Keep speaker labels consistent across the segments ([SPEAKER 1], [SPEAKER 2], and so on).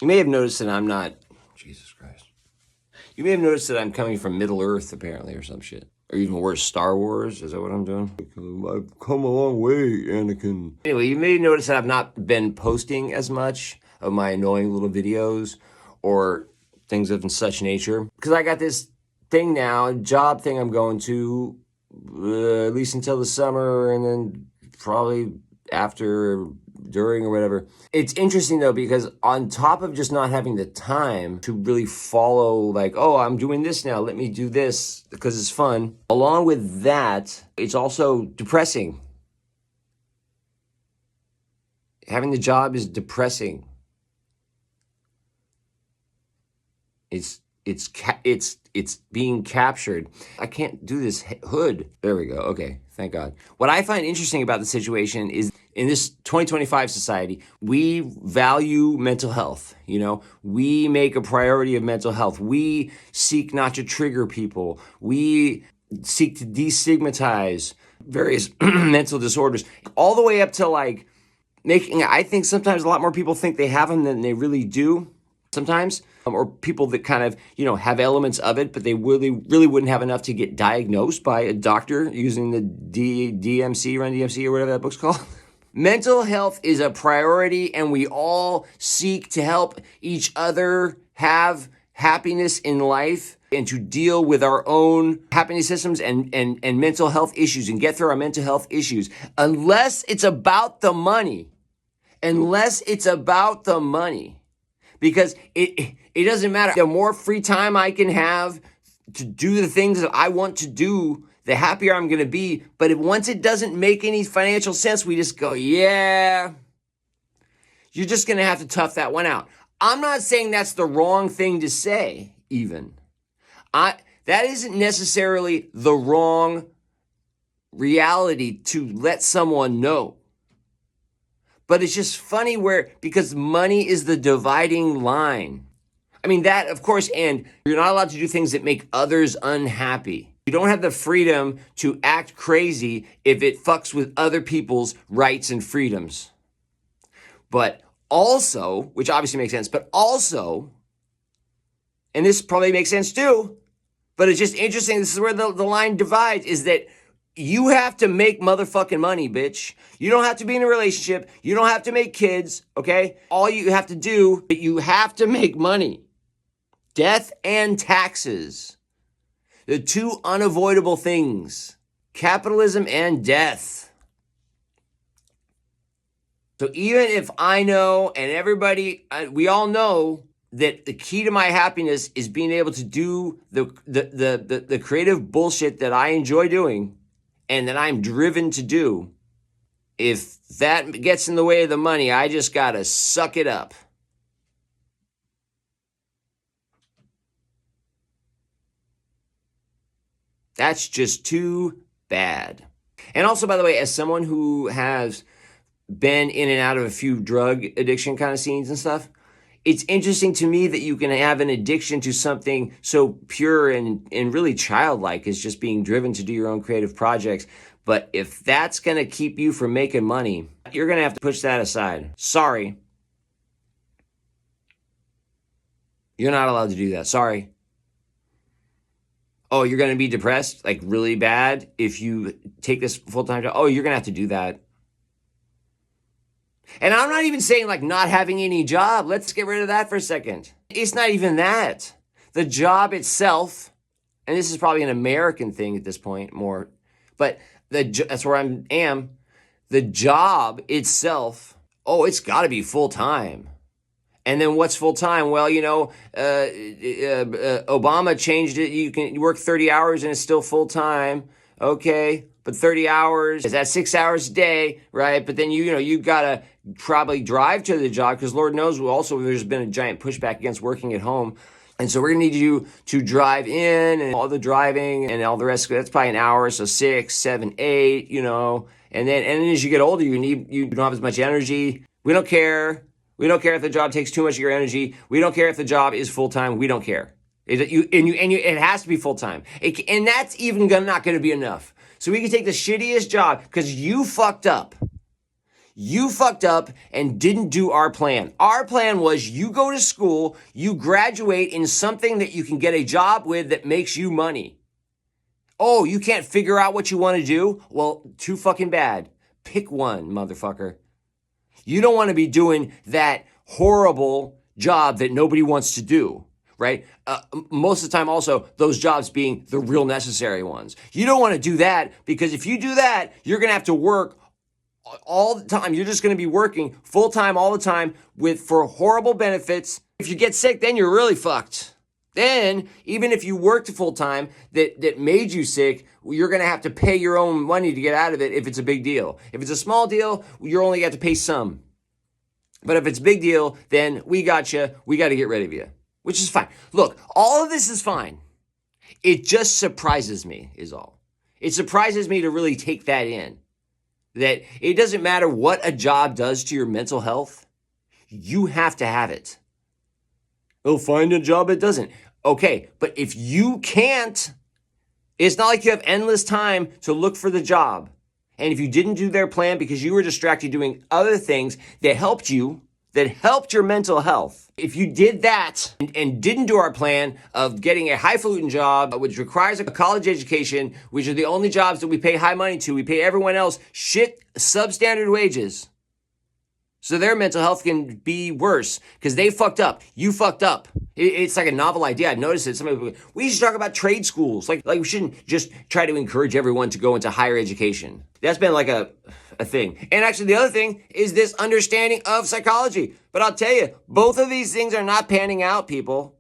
[SPEAKER 1] You may have noticed that I'm not. Jesus Christ. You may have noticed that I'm coming from Middle Earth, apparently, or some shit. Or even worse, Star Wars. Is that what I'm doing? I've come a long way, Anakin. Anyway, you may notice that I've not been posting as much of my annoying little videos or things of such nature. Because I got this thing now, job thing I'm going to, at least until the summer, and then probably after, during, or whatever. It's interesting though, because on top of just not having the time to really follow, like, oh, I'm doing this now, let me do this because it's fun. Along with that, it's also depressing. Having the job is depressing. It's being captured. I can't do this hood. There we go. Okay, thank God. What I find interesting about the situation is in this 2025 society, we value mental health. You know, we make a priority of mental health. We seek not to trigger people. We seek to destigmatize various mental disorders, all the way up to like making, I think sometimes a lot more people think they have them than they really do sometimes, or people that kind of, you know, have elements of it, but they really wouldn't have enough to get diagnosed by a doctor using the DMC, Run DMC, or whatever that book's called. Mental health is a priority, and we all seek to help each other have happiness in life and to deal with our own happiness systems and mental health issues and get through our mental health issues. Unless it's about the money. Because it doesn't matter. The more free time I can have to do the things that I want to do, the happier I'm going to be. But once it doesn't make any financial sense, we just go, yeah, you're just going to have to tough that one out. I'm not saying that's the wrong thing to say, even. That isn't necessarily the wrong reality to let someone know. But it's just funny because money is the dividing line. I mean, that, of course, and you're not allowed to do things that make others unhappy. You don't have the freedom to act crazy if it fucks with other people's rights and freedoms. But also, which obviously makes sense, but also, and this probably makes sense too, but it's just interesting, this is where the line divides, is that you have to make motherfucking money, bitch. You don't have to be in a relationship. You don't have to make kids, okay? All you have to do, you have to make money. Death and taxes. The two unavoidable things. Capitalism and death. So even if I know, and everybody, we all know, that the key to my happiness is being able to do the creative bullshit that I enjoy doing, and that I'm driven to do, if that gets in the way of the money, I just gotta suck it up. That's just too bad. And also, by the way, as someone who has been in and out of a few drug addiction kind of scenes and stuff, it's interesting to me that you can have an addiction to something so pure and really childlike as just being driven to do your own creative projects. But if that's going to keep you from making money, you're going to have to push that aside. Sorry. You're not allowed to do that. Sorry. Oh, you're going to be depressed, like really bad, if you take this full-time job? Oh, you're going to have to do that. And I'm not even saying like not having any job. Let's get rid of that for a second. It's not even that. The job itself, and this is probably an American thing at this point more, but that's where I am. The job itself, oh, it's got to be full-time. And then what's full-time? Well, you know, Obama changed it. You can work 30 hours and it's still full-time. Okay, but 30 hours, is that 6 hours a day, right? But then, you got to probably drive to the job, because Lord knows also there's been a giant pushback against working at home. And so we're going to need you to drive in, and all the driving and all the rest. That's probably an hour, so 6, 7, 8, And then as you get older, you don't have as much energy. We don't care. We don't care if the job takes too much of your energy. We don't care if the job is full-time. We don't care. It has to be full-time. And that's even not going to be enough. So we can take the shittiest job because you fucked up. You fucked up and didn't do our plan. Our plan was you go to school, you graduate in something that you can get a job with that makes you money. Oh, you can't figure out what you want to do? Well, too fucking bad. Pick one, motherfucker. You don't want to be doing that horrible job that nobody wants to do, right? Most of the time also, those jobs being the real necessary ones. You don't want to do that because if you do that, you're going to have to work all the time. You're just going to be working full time all the time for horrible benefits. If you get sick, then you're really fucked. Then, even if you worked full time that made you sick, you're going to have to pay your own money to get out of it if it's a big deal. If it's a small deal, you're only got to pay some. But if it's a big deal, then we got you. We got to get rid of you, which is fine. Look, all of this is fine. It just surprises me is all. It surprises me to really take that in. That it doesn't matter what a job does to your mental health. You have to have it. Oh, find a job that doesn't. Okay, but if you can't, it's not like you have endless time to look for the job. And if you didn't do their plan because you were distracted doing other things that helped you, that helped your mental health, if you did that and didn't do our plan of getting a highfalutin job, which requires a college education, which are the only jobs that we pay high money to, we pay everyone else shit substandard wages. So their mental health can be worse because they fucked up. You fucked up. It's like a novel idea. I've noticed it. Somebody, we should talk about trade schools. Like we shouldn't just try to encourage everyone to go into higher education. That's been like a thing. And actually the other thing is this understanding of psychology. But I'll tell you, both of these things are not panning out, people.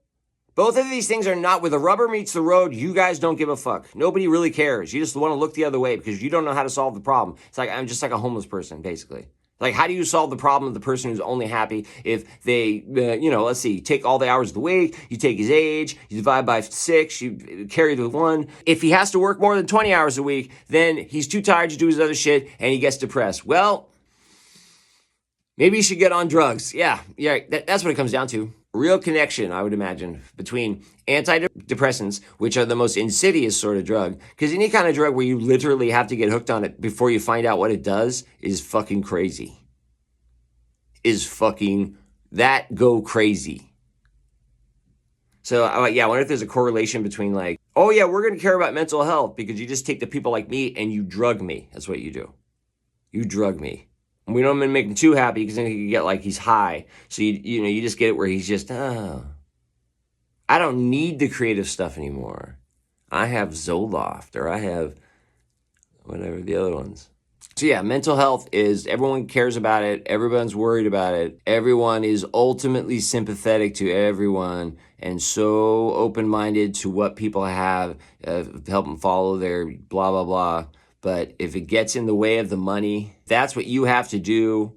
[SPEAKER 1] Both of these things are not, where the rubber meets the road, you guys don't give a fuck. Nobody really cares. You just want to look the other way because you don't know how to solve the problem. It's like, I'm just like a homeless person, basically. Like, how do you solve the problem of the person who's only happy if they, let's see, take all the hours of the week, you take his age, you divide by 6, you carry the 1. If he has to work more than 20 hours a week, then he's too tired to do his other shit and he gets depressed. Well, maybe you should get on drugs. Yeah, that's what it comes down to. Real connection, I would imagine, between antidepressants, which are the most insidious sort of drug, because any kind of drug where you literally have to get hooked on it before you find out what it does is fucking crazy. That go crazy. So, I wonder if there's a correlation between like, oh yeah, we're going to care about mental health because you just take the people like me and you drug me. That's what you do. You drug me. We don't make him too happy because then he can get like he's high. So you just get it where he's just, I don't need the creative stuff anymore. I have Zoloft or I have whatever the other ones. So yeah, mental health is, everyone cares about it. Everyone's worried about it. Everyone is ultimately sympathetic to everyone and so open-minded to what people have, help them follow their blah, blah, blah. But if it gets in the way of the money, that's what you have to do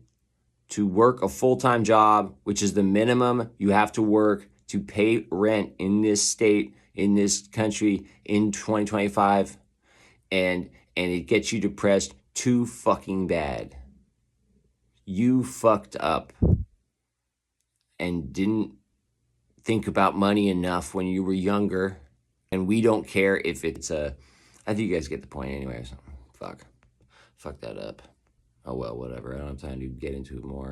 [SPEAKER 1] to work a full-time job, which is the minimum you have to work to pay rent in this state, in this country, in 2025. And it gets you depressed too fucking bad. You fucked up and didn't think about money enough when you were younger. And we don't care if it's I think you guys get the point anyway or something. Fuck that up. Oh well, whatever. I don't have time to get into it more.